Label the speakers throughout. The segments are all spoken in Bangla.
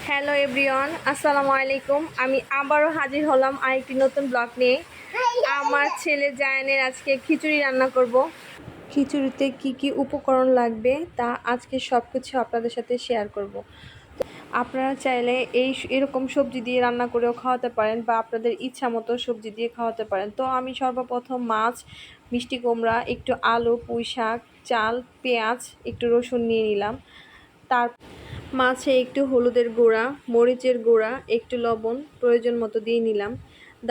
Speaker 1: হ্যালো এভরিওয়ান, আসসালামু আলাইকুম। আমি আবারও হাজির হলাম আরেকটি নতুন ব্লগ নিয়ে। আমার ছেলে জায়ানের আজকে খিচুড়ি রান্না করব। খিচুড়িতে কি কি উপকরণ লাগবে তা আজকে সব কিছু আপনাদের সাথে শেয়ার করব। আপনারা চাইলে এরকম সবজি দিয়ে রান্না করেও খাওয়াতে পারেন বা আপনাদের ইচ্ছা মতো সবজি দিয়ে খাওয়াতে পারেন। তো আমি সর্বপ্রথম মাছ, মিষ্টি কুমড়া, একটু আলু, পুঁই শাক, চাল, পেঁয়াজ, একটু রসুন নিয়ে নিলাম। তার মাছে একটু হলুদের গুঁড়া, মরিচের গুঁড়া, একটু লবণ প্রয়োজন মতো দিয়ে নিলাম।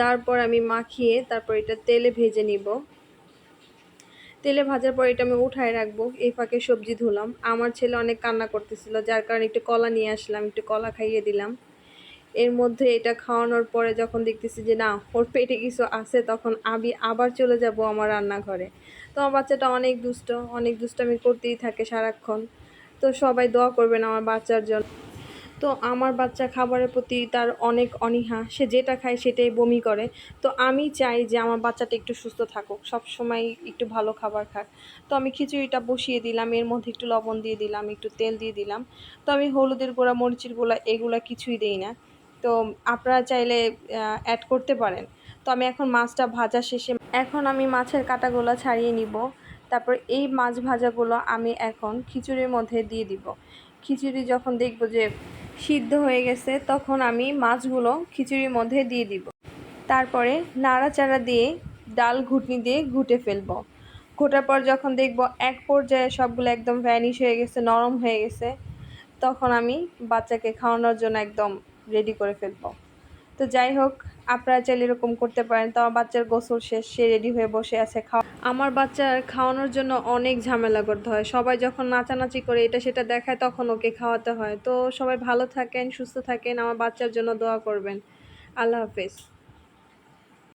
Speaker 1: তারপর আমি মাখিয়ে তারপর এটা তেলে ভেজে নিব। তেলে ভাজার পর এটা আমি উঠায় রাখবো। এই ফাঁকে সবজি ধুলাম। আমার ছেলে অনেক কান্না করতেছিল, যার কারণে একটু কলা নিয়ে আসলাম, একটু কলা খাইয়ে দিলাম। এর মধ্যে এটা খাওয়ানোর পরে যখন দেখতেছি যে না ওর পেটে কিছু আছে, তখন আমি আবার চলে যাব আমার রান্নাঘরে। তো আমার বাচ্চাটা অনেক দুষ্টামি করতেই থাকে সারাক্ষণ। তো সবাই দোয়া করবেন আমার বাচ্চার জন্য। তো আমার বাচ্চা খাবারের প্রতি তার অনেক অনীহা, সে যেটা খায় সেটাই বমি করে। তো আমি চাই যে আমার বাচ্চাটা একটু সুস্থ থাকুক, সব সময় একটু ভালো খাবার খাক। তো আমি খিচুড়িটা বসিয়ে দিলাম, এর মধ্যে একটু লবণ দিয়ে দিলাম, একটু তেল দিয়ে দিলাম। তো আমি হলুদের গুঁড়া, মরিচের গুঁড়া এগুলা কিছুই দেই না। তো আপনারা চাইলে অ্যাড করতে পারেন। তো আমি এখন মাছটা ভাজা শেষে এখন আমি মাছের কাঁটাগুলো ছাড়িয়ে নিব। তারপর এই মাছ ভাজাগুলো আমি এখন খিচুড়ির মধ্যে দিয়ে দিব। খিচুড়ি যখন দেখব যে সিদ্ধ হয়ে গেছে, তখন আমি মাছগুলো খিচুড়ির মধ্যে দিয়ে দিব। তারপরে নাড়াচাড়া দিয়ে ডাল ঘুটনি দিয়ে ঘুটে ফেলবো। ঘোটার পর যখন দেখব এক পর্যায়ে সবগুলো একদম ভ্যানিশ হয়ে গেছে, নরম হয়ে গেছে, তখন আমি বাচ্চাকে খাওয়ানোর জন্য একদম রেডি করে ফেলবো। তো যাই হোক, আপনারা চাইলে এরকম করতে পারেন। তো আমার বাচ্চার গোসল শেষ, সে রেডি হয়ে বসে আছে। আমার বাচ্চার খাওয়ানোর জন্য অনেক ঝামেলা করতে হয়। সবাই যখন নাচানাচি করে এটা সেটা দেখায়, তখন ওকে খাওয়াতে হয়। তো সবাই ভালো থাকেন, সুস্থ থাকেন, আমার বাচ্চার জন্য দোয়া করবেন। আল্লাহ হাফেজ।